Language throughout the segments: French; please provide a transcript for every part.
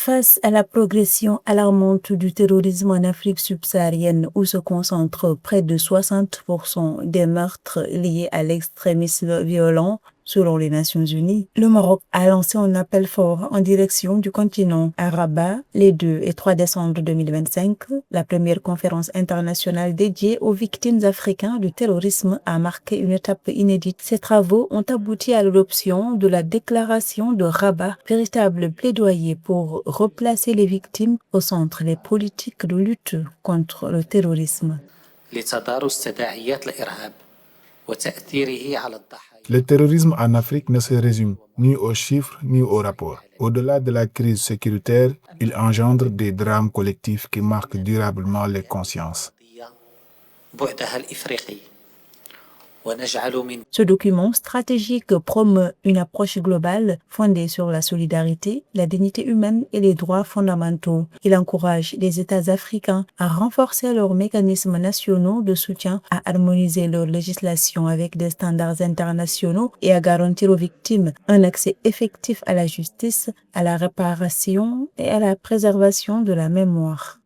Face à la progression alarmante du terrorisme en Afrique subsaharienne, où se concentrent près de 60% des meurtres liés à l'extrémisme violent, selon les Nations Unies, le Maroc a lancé un appel fort en direction du continent. À Rabat, les 2 et 3 décembre 2025, la première conférence internationale dédiée aux victimes africaines du terrorisme a marqué une étape inédite. Ces travaux ont abouti à l'adoption de la déclaration de Rabat, véritable plaidoyer pour replacer les victimes au centre des politiques de lutte contre le terrorisme. Le terrorisme en Afrique ne se résume ni aux chiffres ni aux rapports. Au-delà de la crise sécuritaire, il engendre des drames collectifs qui marquent durablement les consciences. Ce document stratégique promeut une approche globale fondée sur la solidarité, la dignité humaine et les droits fondamentaux. Il encourage les États africains à renforcer leurs mécanismes nationaux de soutien, à harmoniser leur législation avec des standards internationaux et à garantir aux victimes un accès effectif à la justice, à la réparation et à la préservation de la mémoire.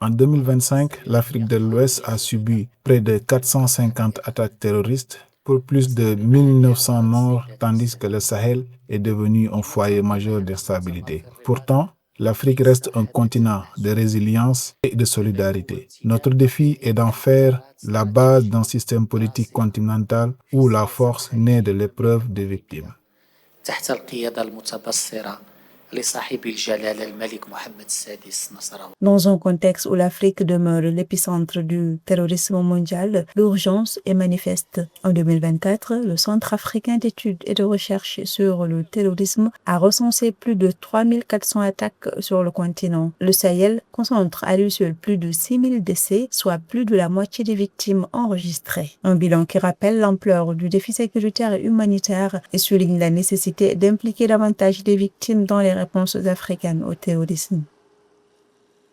En 2025, l'Afrique de l'Ouest a subi près de 450 attaques terroristes pour plus de 1900 morts, tandis que le Sahel est devenu un foyer majeur d'instabilité. Pourtant, l'Afrique reste un continent de résilience et de solidarité. Notre défi est d'en faire la base d'un système politique continental où la force naît de l'épreuve des victimes. Dans un contexte où l'Afrique demeure l'épicentre du terrorisme mondial, l'urgence est manifeste. En 2024, le Centre africain d'études et de recherche sur le terrorisme a recensé plus de 3400 attaques sur le continent. Le Sahel concentre à lui seul plus de 6000 décès, soit plus de la moitié des victimes enregistrées. Un bilan qui rappelle l'ampleur du défi sécuritaire et humanitaire et souligne la nécessité d'impliquer davantage les victimes dans les réponses africaines au terrorisme.